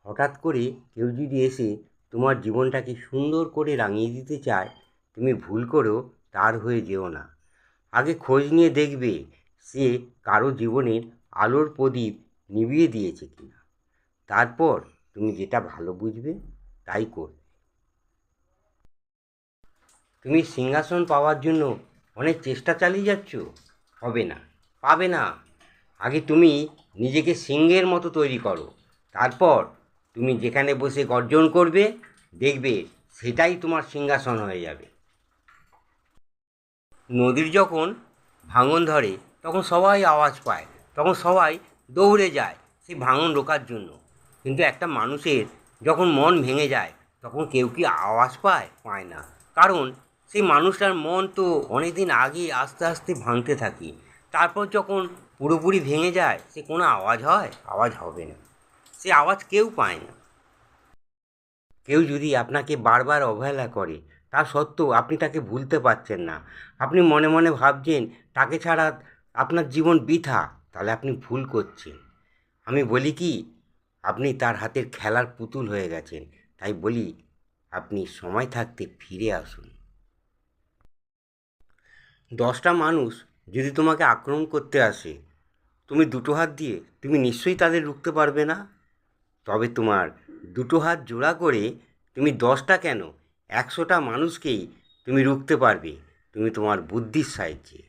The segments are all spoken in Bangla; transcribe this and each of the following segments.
হঠাৎ করে কেউ যদি এসে তোমার জীবনটাকে সুন্দর করে রাঙিয়ে দিতে চায়, তুমি ভুল করেও তার হয়ে যেও না। আগে খোঁজ নিয়ে দেখবে সে কারো জীবনের আলোর প্রদীপ নিভিয়ে দিয়েছে কিনা। তারপর তুমি যেটা ভালো বুঝবে তাই করবে। তুমি সিংহাসন পাওয়ার জন্য অনেক চেষ্টা চালিয়ে যাচ্ছ, হবে না, পাবে না। আগে তুমি নিজেকে সিংহের মতো তৈরি করো, তারপর তুমি যেখানে বসে গর্জন করবে দেখবে সেটাই তোমার সিংহাসন হয়ে যাবে। নদীর যখন ভাঙন ধরে তখন সবাই আওয়াজ পায়, তখন সবাই দৌড়ে যায় সেই ভাঙন রোকার জন্য। কিন্তু একটা মানুষের যখন মন ভেঙে যায় তখন কেউ কি আওয়াজ পায়? পায় না। কারণ সেই মানুষটার মন তো অনেক দিন আগে আস্তে আস্তে ভাঙতে থাকে। তারপর যখন পুরোপুরি ভেঙে যায় সে কোনো আওয়াজ হয়? আওয়াজ হবে না, সে আওয়াজ কেউ পায় না। কেউ যদি আপনাকে বারবার অবহেলা করে তা সত্ত্বেও আপনি তাকে ভুলতে পারছেন না, আপনি মনে মনে ভাবছেন তাকে ছাড়া আপনার জীবন বৃথা, তাহলে আপনি ভুল করছেন। আমি বলি কি, আপনি তার হাতের খেলার পুতুল হয়ে গেছেন। তাই বলি, আপনি সময় থাকতে ফিরে আসুন। 10টা মানুষ যদি তোমাকে আক্রমণ করতে আসে, তুমি দুটো হাত দিয়ে তুমি নিশ্চয়ই তাদের রুখতে পারবে না। তবে তোমার দুটো হাত জোড়া করে তুমি 10টা কেন 100টা মানুষকেই তুমি রুখতে পারবে, তুমি তোমার বুদ্ধির সাহায্যে।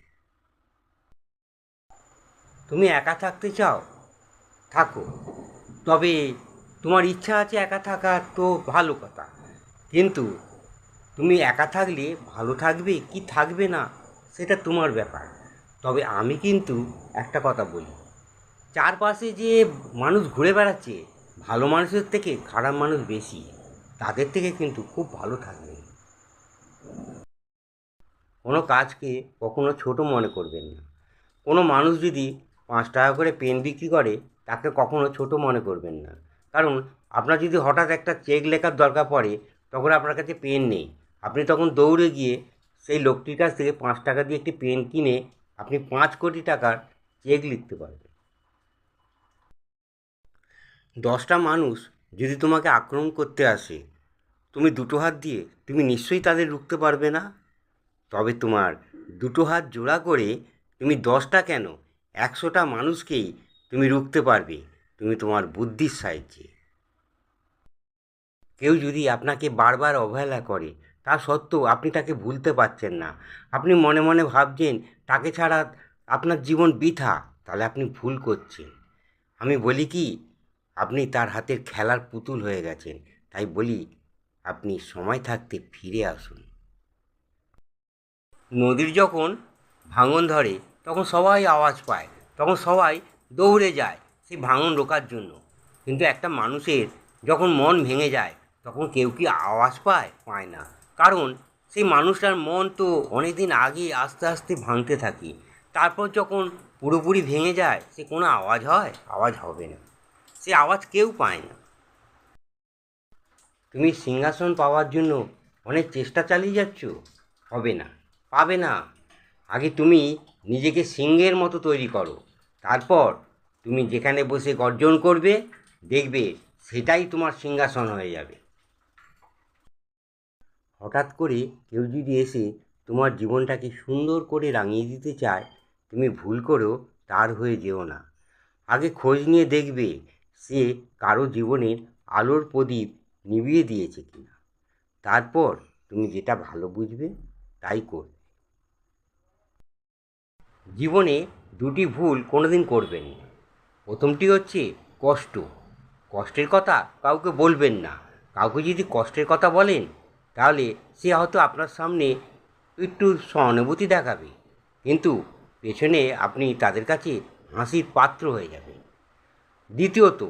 তুমি একা থাকতে চাও, থাকো। তবে তোমার ইচ্ছা আছে একা থাকার, তো ভালো কথা। কিন্তু তুমি একা থাকলে ভালো থাকবে কি থাকবে না সেটা তোমার ব্যাপার। তবে আমি কিন্তু একটা কথা বলি, চারপাশে যে মানুষ ঘুরে বেড়াচ্ছে, ভালো মানুষের থেকে খারাপ মানুষ বেশি। তাদের থেকে কিন্তু খুব ভালো থাকবে। কোনো কাজকে কখনো ছোট মনে করবেন না। কোনো মানুষ যদি 5 টাকা করে পেন বিক্রি করে তাকে কখনো ছোট মনে করবেন না। কারণ আপনার যদি হঠাৎ একটা চেক লেখার দরকার পড়ে, তখন আপনার কাছে পেন নেই, আপনি তখন দৌড়ে গিয়ে সেই লোকটির কাছ থেকে 5 টাকা দিয়ে একটি পেন কিনে আপনি 5 কোটি টাকার চেক লিখতে পারবেন। 10টা মানুষ যদি তোমাকে আক্রমণ করতে আসে, তুমি দুটো হাত দিয়ে তুমি নিশ্চয়ই তাদের রুখতে পারবে না। তবে তোমার দুটো হাত জোড়া করে তুমি 10টা কেন 100টা মানুষকেই তুমি রুখতে পারবে, তুমি তোমার বুদ্ধির সাহায্যে। কেউ যদি আপনাকে বারবার অবহেলা করে তা সত্ত্বেও আপনি তাকে ভুলতে পারছেন না, আপনি মনে মনে ভাবছেন তাকে ছাড়া আপনার জীবন বৃথা, তাহলে আপনি ভুল করছেন। আমি বলি কি, আপনি তার হাতের খেলার পুতুল হয়ে গেছেন। তাই বলি, আপনি সময় থাকতে ফিরে আসুন। নদীর যখন ভাঙন ধরে তখন সবাই আওয়াজ পায়, তখন সবাই দৌড়ে যায় সেই ভাঙন রোকার জন্য। কিন্তু একটা মানুষের যখন মন ভেঙে যায় তখন কেউ কি আওয়াজ পায়? পায় না। কারণ সেই মানুষটার মন তো অনেক দিন আগে আস্তে আস্তে ভাঙতে থাকে। তারপর যখন পুরোপুরি ভেঙে যায় সে কোনো আওয়াজ হয়? আওয়াজ হবে না, সে আওয়াজ কেউ পায় না। তুমি সিংহাসন পাওয়ার জন্য অনেক চেষ্টা চালিয়ে যাচ্ছ, হবে না, পাবে না। আগে তুমি নিজেকে সিংহের মতো তৈরি করো, তারপর তুমি যেখানে বসে গর্জন করবে দেখবে সেটাই তোমার সিংহাসন হয়ে যাবে। হঠাৎ করে কেউ যদি এসে তোমার জীবনটাকে সুন্দর করে রাঙিয়ে দিতে চায়, তুমি ভুল করেও তার হয়ে যেও না। আগে খোঁজ নিয়ে দেখবে সে কারো জীবনের আলোর প্রদীপ নিভিয়ে দিয়েছে কিনা। তারপর তুমি যেটা ভালো বুঝবে তাই করবে। জীবনে দুটি ভুল কোনোদিন করবেন না। প্রথমটি হচ্ছে কষ্ট। কষ্টের কথা কাউকে বলবেন না। কাউকে যদি কষ্টের কথা বলেন তাহলে সে হয়তো আপনার সামনে একটু সহানুভূতি দেখাবে, কিন্তু পেছনে আপনি তাদের কাছে হাসির পাত্র হয়ে যাবেন। দ্বিতীয়ত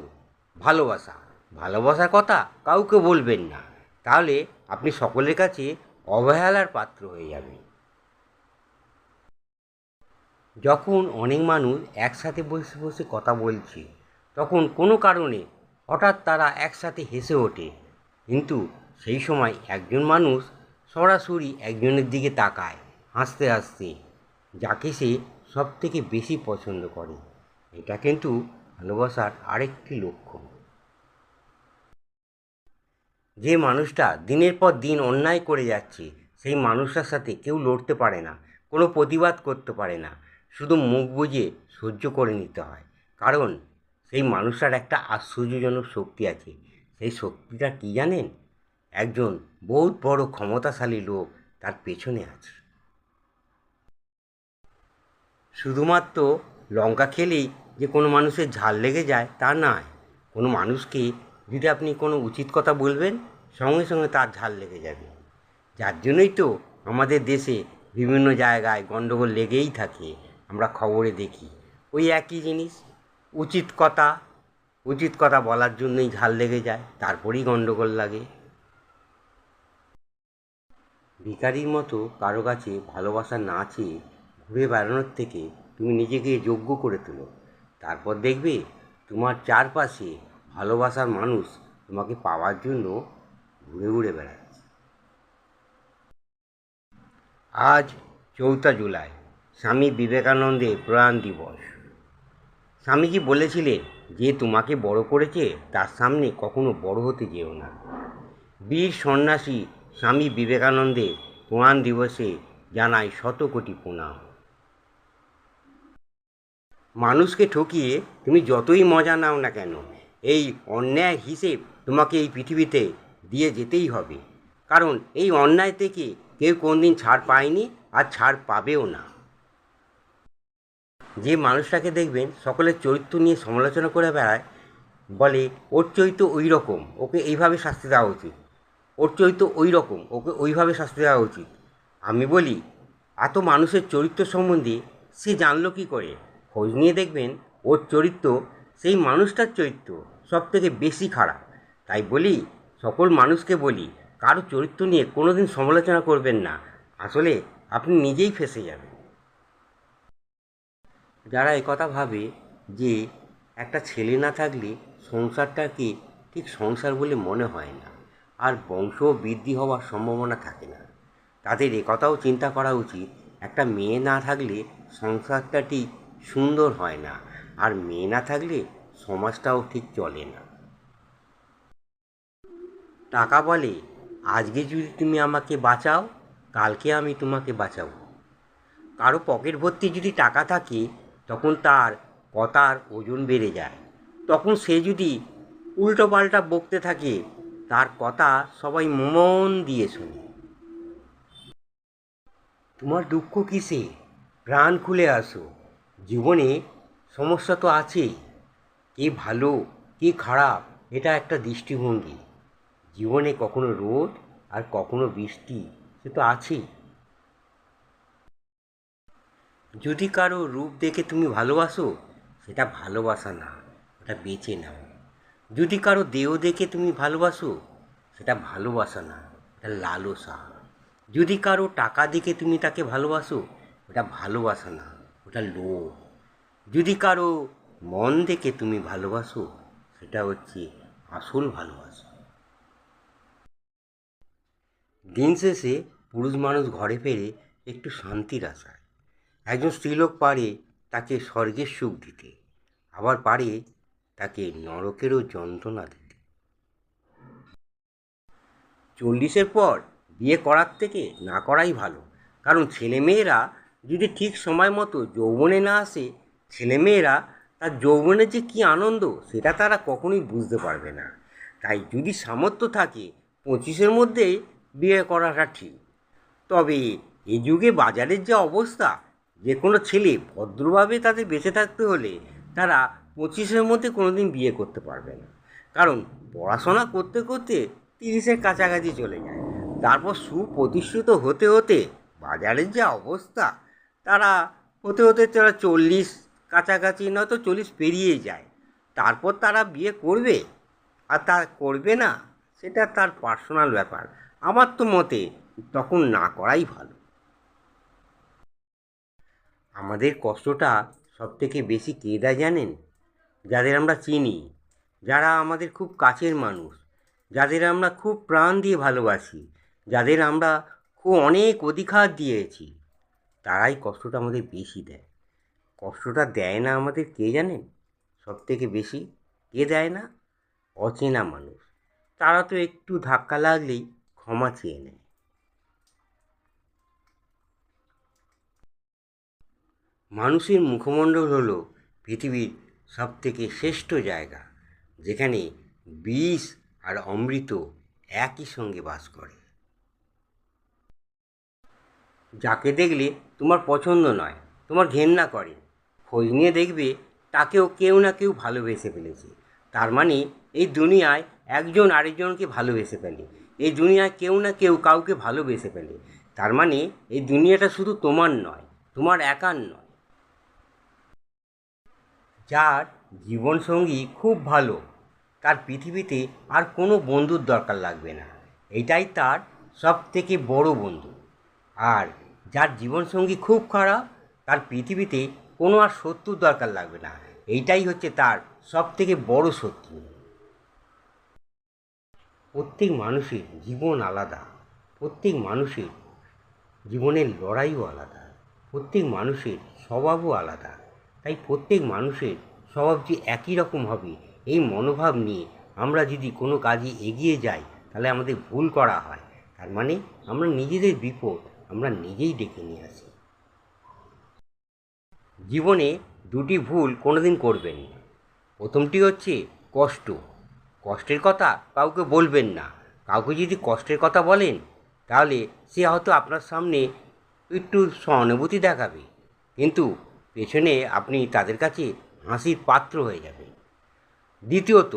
ভালোবাসা। ভালোবাসার কথা কাউকে বলবেন না, তাহলে আপনি সকলের কাছে অবহেলার পাত্র হয়ে যাবেন। যখন অনেক মানুষ একসাথে বসে বসে কথা বলছে তখন কোনো কারণে হঠাৎ তারা একসাথে হেসে ওঠে, কিন্তু সেই সময় একজন মানুষ সরাসরি একজনের দিকে তাকায় হাসতে হাসতে, যাকে সে সব থেকে বেশি পছন্দ করে। এটা কিন্তু ভালোবাসার আরেকটি লক্ষণ। যে মানুষটা দিনের পর দিন অন্যায় করে যাচ্ছে সেই মানুষটার সাথে কেউ লড়তে পারে না, কোনো প্রতিবাদ করতে পারে না, শুধু মুখ বুজে সহ্য করে নিতে হয়। কারণ সেই মানুষটার একটা আশ্চর্যজনক শক্তি আছে। সেই শক্তিটা কী জানেন? একজন বহুত বড় ক্ষমতাশালী লোক তার পেছনে আছে। শুধুমাত্র লঙ্কা খেলেই যে কোনো মানুষের ঝাল লেগে যায় তা নয়। কোনো মানুষকে যদি আপনি কোনো উচিত কথা বলবেন, সঙ্গে সঙ্গে তার ঝাল লেগে যাবে। যার জন্যই তো আমাদের দেশে বিভিন্ন জায়গায় গণ্ডগোল লেগেই থাকে, আমরা খবরে দেখি। ওই একই জিনিস, উচিত কথা উচিত কথা বলার জন্যই ঝাল লেগে যায়, তারপরেই গণ্ডগোল লাগে। ভিখারির মতো কারো কাছে ভালোবাসা না চেয়ে ঘুরে বেড়ানোর থেকে তুমি নিজেকে যোগ্য করে তোলো। তারপর দেখবে তোমার চারপাশে ভালোবাসার মানুষ তোমাকে পাওয়ার জন্য ঘুরে ঘুরে বেড়াচ্ছে। আজ 4 জুলাই, স্বামী বিবেকানন্দের প্রয়াণ দিবস। স্বামীজি বলেছিলেন, যে তোমাকে বড় করেছে তার সামনে কখনো বড় হতে যেও না। বীর সন্ন্যাসী স্বামী বিবেকানন্দের প্রয়াণ দিবসে জানাই শত কোটি প্রণাম। মানুষকে ঠকিয়ে তুমি যতই মজা নাও না কেন, এই অন্যায় হিসেব তোমাকে এই পৃথিবীতে দিয়ে যেতেই হবে। কারণ এই অন্যায় থেকে কেউ কোনদিন ছাড় পায়নি, আর ছাড় পাবেও না। যে মানুষটাকে দেখবেন সকলের চরিত্র নিয়ে সমালোচনা করে বেড়ায়, বলে ওর চরিত্র ওই রকম, ওকে এইভাবে শাস্তি দেওয়া উচিত, ওর চরিত্র ওই রকম, ওকে ওইভাবে শাস্তি দেওয়া উচিত। আমি বলি, এত মানুষের চরিত্র সম্বন্ধে সে জানলো কী করে? খোঁজ নিয়ে দেখবেন ওর চরিত্র, সেই মানুষটার চরিত্র সব থেকে বেশি খারাপ। তাই বলি, সকল মানুষকে বলি, কারো চরিত্র নিয়ে কোনো দিন সমালোচনা করবেন না, আসলে আপনি নিজেই ফেঁসে যাবেন। যারা একথা ভাবে যে একটা ছেলে না থাকলে সংসারটাকে ঠিক সংসার বলে মনে হয় না, আর বংশ বৃদ্ধি হওয়ার সম্ভাবনা থাকে না, তাদের একথাও চিন্তা করা উচিত, একটা মেয়ে না থাকলে সংসারটা ঠিক সুন্দর হয় না, আর মেয়ে না থাকলে সমাজটাও ঠিক চলে না। টাকা বলে, আজকে যদি তুমি আমাকে বাঁচাও, কালকে আমি তোমাকে বাঁচাবো। কারো পকেট ভর্তি যদি টাকা থাকে, তখন তার কথার ওজন বেড়ে যায়। তখন সে যদি উল্টোপাল্টা বকতে থাকে, তার কথা সবাই মন দিয়ে শোনে। তোমার দুঃখ কিসে? প্রাণ খুলে আসো। জীবনে সমস্যা তো আছেই, কে ভালো কে খারাপ এটা একটা দৃষ্টিভঙ্গি। জীবনে কখনো রোদ আর কখনো বৃষ্টি, সে তো আছেই। যদি কারো রূপ দেখে তুমি ভালোবাসো, সেটা ভালোবাসা না, ওটা বেঁচে নাও। যদি কারো দেহ দেখে তুমি ভালোবাসো, সেটা ভালোবাসা না, এটা লালসা। যদি কারো টাকা দেখে তুমি তাকে ভালোবাসো, ওটা ভালোবাসা না, ওটা লোভ। যদি কারো মন দেখে তুমি ভালোবাসো, সেটা হচ্ছে আসল ভালোবাসা। দিন শেষে পুরুষ মানুষ ঘরে ফেরে একটু শান্তির আশায়। একজন স্ত্রীলোক পারে তাকে স্বর্গের সুখ দিতে, আবার পারে তাকে নরকেরও যন্ত্রণা দিতে। 40-এর পর বিয়ে করার থেকে না করাই ভালো। কারণ ছেলেমেয়েরা যদি ঠিক সময় মতো যৌবনে না আসে, ছেলেমেয়েরা তার যৌবনের যে কী আনন্দ সেটা তারা কখনোই বুঝতে পারবে না। তাই যদি সামর্থ্য থাকে, 25-এর মধ্যেই বিয়ে করাটা ঠিক। তবে এ যুগে বাজারের যে অবস্থা, যে কোনো ছেলে ভদ্রভাবে তাদের বেঁচে থাকতে হলে তারা 25-এর মধ্যে কোনো দিন বিয়ে করতে পারবে না। কারণ পড়াশোনা করতে করতে 30-এর কাছাকাছি চলে যায়, তারপর সুপ্রতিষ্ঠিত হতে হতে বাজারের যে অবস্থা, তারা হতে হতে তারা 40 কাছাকাছি নয়তো 40 পেরিয়ে যায়। তারপর তারা বিয়ে করবে আর তা করবে না, সেটা তার পার্সোনাল ব্যাপার। আমার তো মতে তখন না করাই ভালো। আমাদের কষ্টটা সবথেকে বেশি কে দেয় জানেন? যাদের আমরা চিনি, যারা আমাদের খুব কাছের মানুষ, যাদের আমরা খুব প্রাণ দিয়ে ভালোবাসি, যাদের আমরা খুব অনেক অধিকার দিয়েছি, তারাই কষ্টটা আমাদের বেশি দেয়। কষ্টটা দেয় না আমাদের কে জানেন? সবথেকে বেশি কে দেয় না? অচেনা মানুষ। তারা তো একটু ধাক্কা লাগলেই ক্ষমা চেয়ে নেয়। মানুষের মুখমণ্ডল হলো পৃথিবীর সবথেকে শ্রেষ্ঠ জায়গা, যেখানে বিষ আর অমৃত একই সঙ্গে বাস করে। যাকে দেখলে তোমার পছন্দ নয়, তোমার ঘেন্না করে, খোঁজ নিয়ে দেখবে তাকেও কেউ না কেউ ভালোবেসে ফেলেছে। তার মানে এই দুনিয়ায় একজন আরেকজনকে ভালোবেসে ফেলে, এই দুনিয়ায় কেউ না কেউ কাউকে ভালোবেসে ফেলে। তার মানে এই দুনিয়াটা শুধু তোমার নয়, তোমার একার নয়। যার জীবনসঙ্গী খুব ভালো, তার পৃথিবীতে আর কোনো বন্ধুর দরকার লাগবে না, এটাই তার সব থেকে বড় বন্ধু। আর যার জীবনসঙ্গী খুব খারাপ, তার পৃথিবীতে কোনো আর শত্রুর দরকার লাগবে না, এইটাই হচ্ছে তার সব থেকে বড় শত্রু। প্রত্যেক মানুষের জীবন আলাদা, প্রত্যেক মানুষের জীবনের লড়াইও আলাদা, প্রত্যেক মানুষের স্বভাবও আলাদা। তাই প্রত্যেক মানুষের স্বভাব যে একই রকম হবে এই মনোভাব নিয়ে আমরা যদি কোনো কাজে এগিয়ে যাই, তাহলে আমাদের ভুল করা হয়। তার মানে আমরা নিজেদের বিপদ আমরা নিজেই ডেকে নিয়ে আসি। জীবনে দুটি ভুল কোনোদিন করবেন না। প্রথমটি হচ্ছে কষ্ট, কষ্টের কথা কাউকে বলবেন না। কাউকে যদি কষ্টের কথা বলেন, তাহলে সে হয়তো আপনার সামনে একটু সহানুভূতি দেখাবে, কিন্তু পেছনে আপনি তাদের কাছে হাসির পাত্র হয়ে যাবেন। দ্বিতীয়ত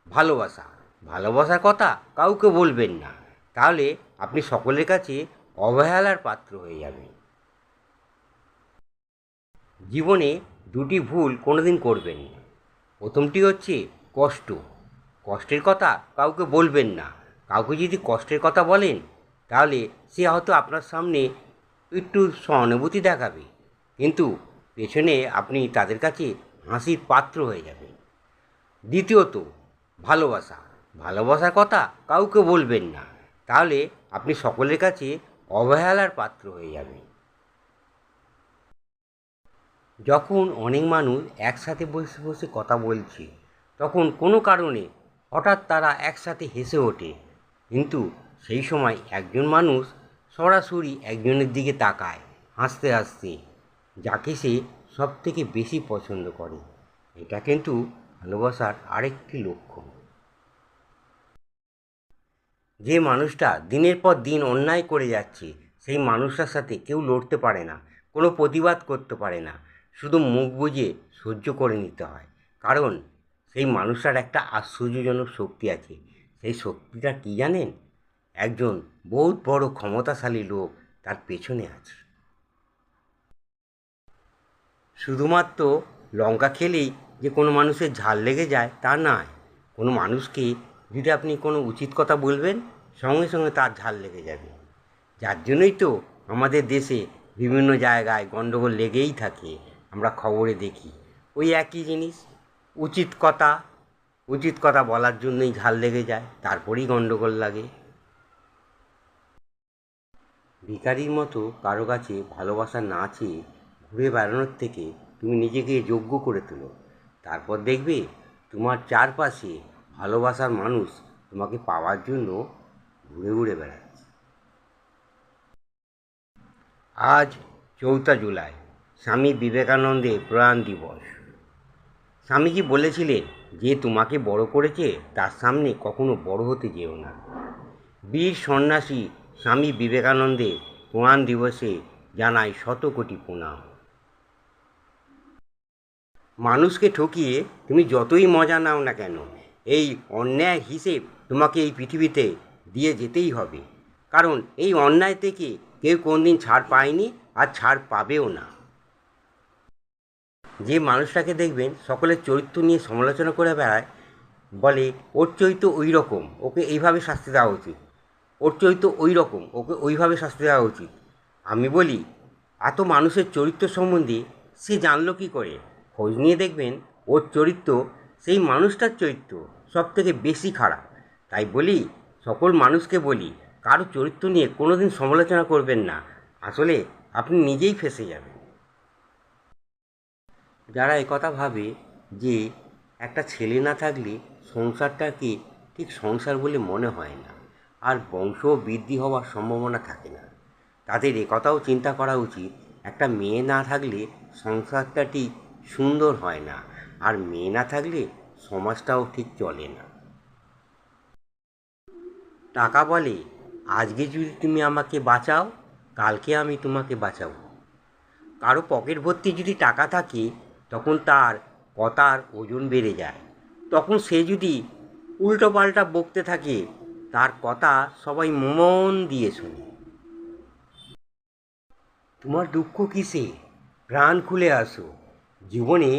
ভালোবাসা, ভালোবাসার কথা কাউকে বলবেন না, তাহলে আপনি সকলের কাছে অবহেলার পাত্র হয়ে যাবেন। জীবনে দুটি ভুল কোনোদিন করবেন না। প্রথমটি হচ্ছে কষ্ট, কষ্টের কথা কাউকে বলবেন না। কাউকে যদি কষ্টের কথা বলেন, তাহলে সে হয়তো আপনার সামনে একটু সহানুভূতি দেখাবে, কিন্তু পেছনে আপনি তাদের কাছে হাসির পাত্র হয়ে যাবেন। দ্বিতীয়ত ভালোবাসা, ভালোবাসার কথা কাউকে বলবেন না, তাহলে আপনি সকলের কাছে অবহেলার পাত্র হয়ে যাবেন। যখন অনেক মানুষ একসাথে বসে বসে কথা বলছে, তখন কোনো কারণে হঠাৎ তারা একসাথে হেসে ওঠে, কিন্তু সেই সময় একজন মানুষ সরাসরি একজনের দিকে তাকায় হাসতে হাসতে, যাকে সে সব থেকে বেশি পছন্দ করে। এটা কিন্তু ভালোবাসার আরেকটি লক্ষণ। যে মানুষটা দিনের পর দিন অন্যায় করে যাচ্ছে, সেই মানুষটার সাথে কেউ লড়তে পারে না, কোনো প্রতিবাদ করতে পারে না, শুধু মুখ বুজে সহ্য করে নিতে হয়। কারণ সেই মানুষটার একটা আশ্চর্যজনক শক্তি আছে। সেই শক্তিটা কী জানেন? একজন বহুত বড় ক্ষমতাশালী লোক তার পেছনে আছে। শুধুমাত্র লঙ্কা খেলেই যে কোনো মানুষের ঝাল লেগে যায় তা নয়। কোনো মানুষকে যদি আপনি কোনো উচিত কথা বলবেন, সঙ্গে সঙ্গে তার ঝাল লেগে যাবে। যার জন্যই তো আমাদের দেশে বিভিন্ন জায়গায় গণ্ডগোল লেগেই থাকে, আমরা খবরে দেখি। ওই একই জিনিস, উচিত কথা, উচিত কথা বলার জন্যই ঝাল লেগে যায়, তারপরেই গণ্ডগোল লাগে। ভিখারির মতো কারো কাছে ভালোবাসা না চেয়ে ঘুরে বেড়ানোর থেকে তুমি নিজেকে যোগ্য করে তোলো। তারপর দেখবে তোমার চারপাশে ভালোবাসার মানুষ তোমাকে পাওয়ার জন্য ঘুরে ঘুরে বেড়াচ্ছে। আজ 4 জুলাই, স্বামী বিবেকানন্দের প্রয়াণ দিবস। স্বামীজি বলেছিলেন, যে তোমাকে বড় করেছে তার সামনে কখনো বড় হতে যেও না। বীর সন্ন্যাসী স্বামী বিবেকানন্দের প্রয়াণ দিবসে জানাই শত কোটি প্রণাম। মানুষকে ঠকিয়ে তুমি যতই মজা নাও না কেন, এই অন্যায় হিসেব তোমাকে এই পৃথিবীতে দিয়ে যেতেই হবে। কারণ এই অন্যায় থেকে কেউ কোনদিন ছাড় পায়নি আর ছাড় পাবেও না। যে মানুষটাকে দেখবেন সকলের চরিত্র নিয়ে সমালোচনা করে বেড়ায়, বলে ওর চরিত্র ওই রকম, ওকে এইভাবে শাস্তি দেওয়া উচিত, ওর চরিত্র ওই রকম, ওকে ওইভাবে শাস্তি দেওয়া উচিত। আমি বলি, এত মানুষের চরিত্র সম্বন্ধে সে জানলো কী করে? খোঁজ নিয়ে দেখবেন ওর চরিত্র, সেই মানুষটার চরিত্র সব থেকে বেশি খারাপ। তাই বলি, সকল মানুষকে বলি, কারো চরিত্র নিয়ে কোনো দিন সমালোচনা করবেন না, আসলে আপনি নিজেই ফেঁসে যাবেন। যারা একথা ভাবে যে একটা ছেলে না থাকলে সংসারটাকে ঠিক সংসার বলে মনে হয় না, আর বংশ বৃদ্ধি হওয়ার সম্ভাবনা থাকে না। তাদের একথাও চিন্তা করা উচিত, একটা মেয়ে না থাকলে সংসারটা ঠিক সুন্দর হয় না, আর মেয়ে না থাকলে সমাজটাও ঠিক চলে না। টাকা বলে, আজকে যদি তুমি আমাকে বাঁচাও, কালকে আমি তোমাকে বাঁচাবো। কারো পকেট ভর্তি যদি টাকা থাকে, তখন তার কথার ওজন বেড়ে যায়। তখন সে যদি উল্টোপাল্টা বকতে থাকে, তার কথা সবাই মন দিয়ে শোনে। তোমার দুঃখ কিসে? প্রাণ খুলে আসো। জীবনে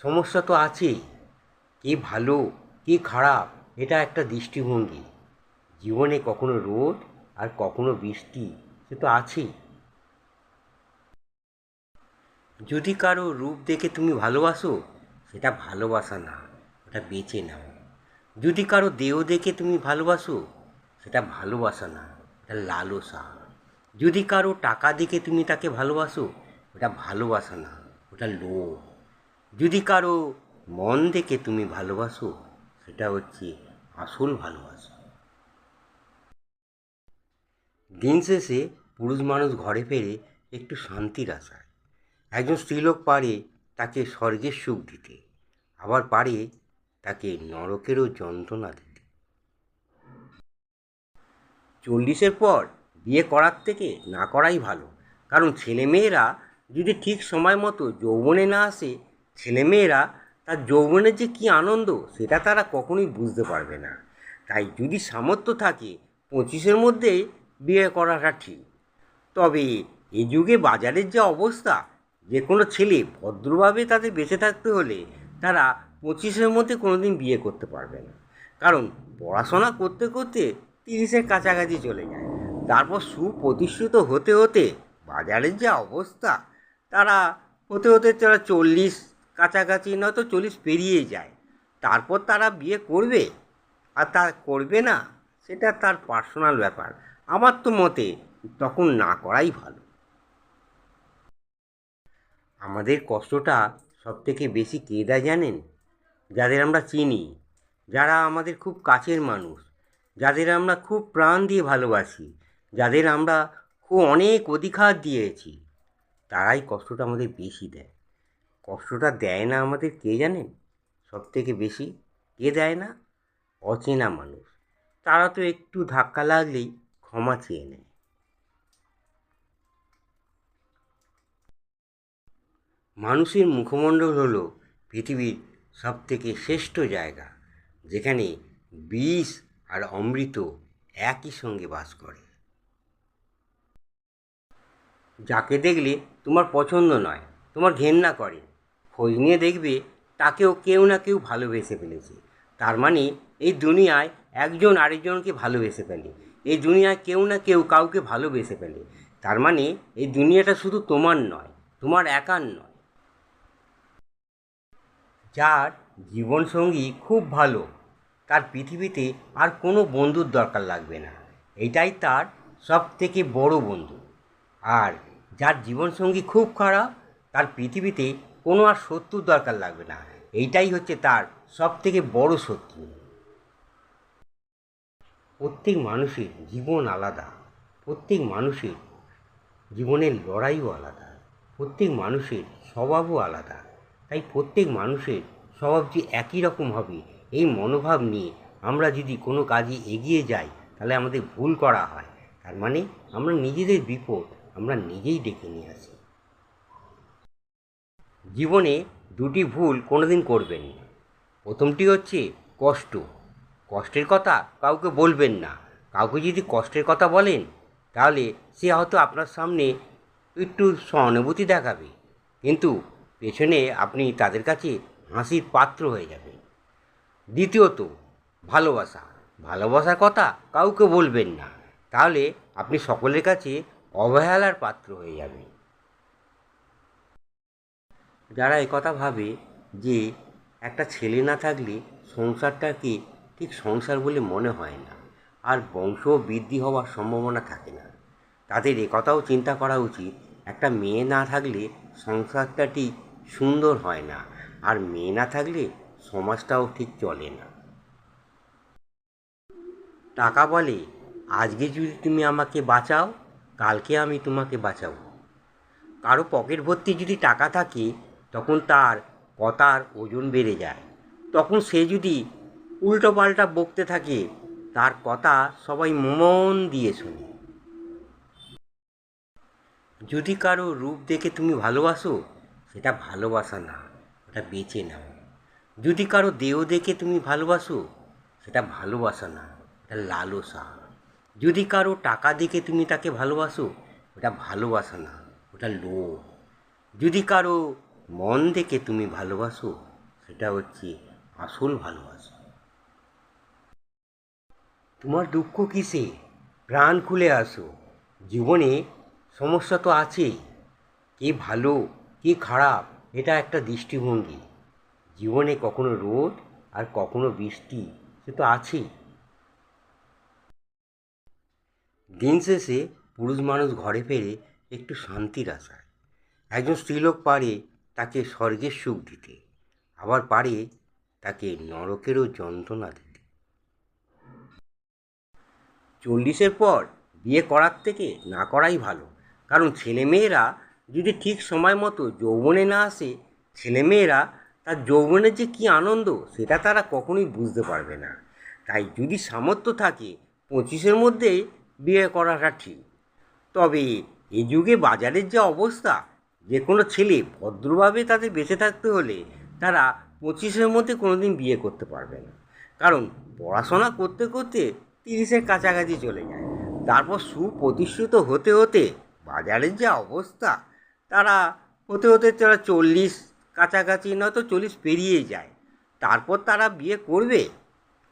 সমস্যা তো আছেই। কে ভালো, কে খারাপ, এটা একটা দৃষ্টিভঙ্গি। জীবনে কখনো রোদ আর কখনো বৃষ্টি, সে তো আছেই। যদি কারো রূপ দেখে তুমি ভালোবাসো, সেটা ভালোবাসা না, ওটা বেছে নাও। যদি কারো দেহ দেখে তুমি ভালোবাসো, সেটা ভালোবাসা না, ওটা লালসা। যদি কারো টাকা দেখে তুমি তাকে ভালোবাসো, ওটা ভালোবাসা না, ওটা লোভ। যদি কারো মন দেখে তুমি ভালোবাসো, সেটা হচ্ছে আসল ভালোবাসা। দিন শেষে পুরুষ মানুষ ঘরে ফেরে একটু শান্তির আশায়। একজন স্ত্রীলোক পারে তাকে স্বর্গের সুখ দিতে, আবার পারে তাকে নরকেরও যন্ত্রণা দিতে। 40-এর পর বিয়ে করার থেকে না করাই ভালো। কারণ ছেলেমেয়েরা যদি ঠিক সময় মতো যৌবনে না আসে, ছেলেমেয়েরা তার যৌবনের যে কী আনন্দ, সেটা তারা কখনোই বুঝতে পারবে না। তাই যদি সামর্থ্য থাকে, 25-এর মধ্যেই বিয়ে করাটা ঠিক। তবে এ যুগে বাজারের যে অবস্থা, যে কোনো ছেলে ভদ্রভাবে তাদের বেঁচে থাকতে হলে তারা 25-এর মধ্যে কোনো দিন বিয়ে করতে পারবে না। কারণ পড়াশোনা করতে করতে 30-এর কাছাকাছি চলে যায়। তারপর সুপ্রতিষ্ঠিত হতে হতে বাজারের যে অবস্থা, তারা হতে হতে তারা 40 কাছাকাছি, নয়তো 40 পেরিয়ে যায়। তারপর তারা বিয়ে করবে আর তা করবে না, সেটা তার পার্সোনাল ব্যাপার। আমার তো মতে তখন না করাই ভালো। আমাদের কষ্টটা সবথেকে বেশি কে দেয় জানেন? যাদের আমরা চিনি, যারা আমাদের খুব কাছের মানুষ, যাদের আমরা খুব প্রাণ দিয়ে ভালোবাসি, যাদের আমরা খুব অনেক অধিকার দিয়েছি, তারাই কষ্টটা আমাদের বেশি দেয়। কষ্টটা দেয় না আমাদের কে জানেন? সবথেকে বেশি কে দেয় না? অচেনা মানুষ। তারা তো একটু ধাক্কা লাগলেই ক্ষমা চেয়ে নেয়। মানুষের মুখমণ্ডল হলো পৃথিবীর সবথেকে শ্রেষ্ঠ জায়গা, যেখানে বিষ আর অমৃত একই সঙ্গে বাস করে। যাকে দেখলে তোমার পছন্দ নয়, তোমার ঘেন্না করে, খোঁজ নিয়ে দেখবে তাকেও কেউ না কেউ ভালোবেসে ফেলেছে। তার মানে এই দুনিয়ায় একজন আরেকজনকে ভালোবেসে ফেলে। এই দুনিয়ায় কেউ না কেউ কাউকে ভালোবেসে ফেলে। তার মানে এই দুনিয়াটা শুধু তোমার নয়, তোমার একার নয়। যার জীবনসঙ্গী খুব ভালো, তার পৃথিবীতে আর কোনো বন্ধুর দরকার লাগবে না। এটাই তার সবথেকে বড় বন্ধু। আর যার জীবনসঙ্গী খুব খারাপ, তার পৃথিবীতে কোনো আর শত্রুর দরকার লাগবে না। এইটাই হচ্ছে তার সবথেকে বড় শত্রু। প্রত্যেক মানুষের জীবন আলাদা, প্রত্যেক মানুষের জীবনের লড়াইও আলাদা, প্রত্যেক মানুষের স্বভাবও আলাদা। তাই প্রত্যেক মানুষের স্বভাব যে একই রকম হবে, এই মনোভাব নিয়ে আমরা যদি কোনো কাজে এগিয়ে যাই, তাহলে আমাদের ভুল করা হয়। তার মানে আমরা নিজেদের বিপদ আমরা নিজেই ডেকে নিয়ে আসি। জীবনে দুটি ভুল কোনোদিন করবেন না। প্রথমটি হচ্ছে কষ্ট। কষ্টের কথা কাউকে বলবেন না। কাউকে যদি কষ্টের কথা বলেন, তাহলে সে হয়তো আপনার সামনে একটু সহানুভূতি দেখাবে, কিন্তু পেছনে আপনি তাদের কাছে হাসির পাত্র হয়ে যাবেন। দ্বিতীয়ত, ভালোবাসা। ভালোবাসার কথা কাউকে বলবেন না, তাহলে আপনি সকলের কাছে অবহেলার পাত্র হয়ে যাবেন। যারা একথা ভাবে যে একটা ছেলে না থাকলে সংসারটাকে ঠিক সংসার বলে মনে হয় না, আর বংশ বৃদ্ধি হওয়ার সম্ভাবনা থাকে না, তাদের একথাও চিন্তা করা উচিত, একটা মেয়ে না থাকলে সংসারটা ঠিক সুন্দর হয় না, আর মেয়ে না থাকলে সমাজটাও ঠিক চলে না। টাকা বলে, আজকে যদি তুমি আমাকে বাঁচাও, কালকে আমি তোমাকে বাঁচাবো। কারো পকেট ভর্তি যদি টাকা থাকে, তখন তার কথার ওজন বেড়ে যায়। তখন সে যদি উল্টোপাল্টা বকতে থাকে, তার কথা সবাই মন দিয়ে শোনে। যদি কারো রূপ দেখে তুমি ভালোবাসো, সেটা ভালোবাসা না, ওটা বেঁচে নাও। যদি কারো দেহ দেখে তুমি ভালোবাসো, সেটা ভালোবাসা না, এটা লালসা। যদি কারো টাকা দেখে তুমি তাকে ভালোবাসো, ওটা ভালোবাসা না, ওটা লোভ। যদি কারো মন দেখে তুমি ভালোবাসো, সেটা হচ্ছে আসল ভালোবাসা। তোমার দুঃখ কিসে? প্রাণ খুলে আসো। জীবনে সমস্যা তো আছেই। কে ভালো কে খারাপ, এটা একটা দৃষ্টিভঙ্গি। জীবনে কখনো রোদ আর কখনো বৃষ্টি, সে তো আছেই। দিন শেষে পুরুষ মানুষ ঘরে ফেরে একটু শান্তির আশায়। একজন স্ত্রীলোক পারে তাকে স্বর্গের সুখ দিতে, আবার পারে তাকে নরকেরও যন্ত্রণা দিতে। 40-এর পর বিয়ে করার থেকে না করাই ভালো। কারণ ছেলেমেয়েরা যদি ঠিক সময় মতো যৌবনে না আসে, ছেলেমেয়েরা তার যৌবনের যে কী আনন্দ, সেটা তারা কখনোই বুঝতে পারবে না। তাই যদি সামর্থ্য থাকে, 25-এর মধ্যেই বিয়ে করাটা ঠিক। তবে এ যুগে বাজারের যে অবস্থা, যে কোনো ছেলে ভদ্রভাবে তাদের বেঁচে থাকতে হলে তারা 25-এর মধ্যে কোনো দিন বিয়ে করতে পারবে না। কারণ পড়াশোনা করতে করতে 30-এর কাছাকাছি চলে যায়। তারপর সুপ্রতিষ্ঠিত হতে হতে বাজারের যে অবস্থা, তারা হতে হতে তারা 40 কাছাকাছি, নয়তো 40 পেরিয়ে যায়। তারপর তারা বিয়ে করবে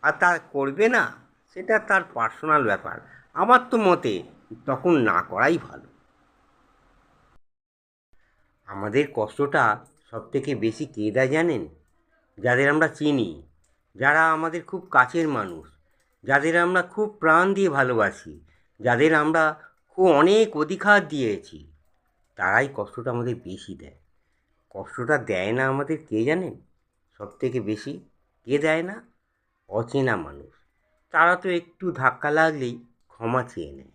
আর তা করবে না, সেটা তার পার্সোনাল ব্যাপার। আমার তো মতে তখন না করাই ভালো। আমাদের কষ্টটা সবথেকে বেশি কে দেয় জানেন? যাদের আমরা চিনি, যারা আমাদের খুব কাছের মানুষ, যাদের আমরা খুব প্রাণ দিয়ে ভালোবাসি, যাদের আমরা খুব অনেক অধিকার দিয়েছি, তারাই কষ্টটা আমাদের বেশি দেয়। কষ্টটা দেয় না আমাদের কে জানেন? সবথেকে বেশি কে দেয় না? অচেনা মানুষ। তারা তো একটু ধাক্কা লাগলেই ক্ষমা চেয়ে নেয়।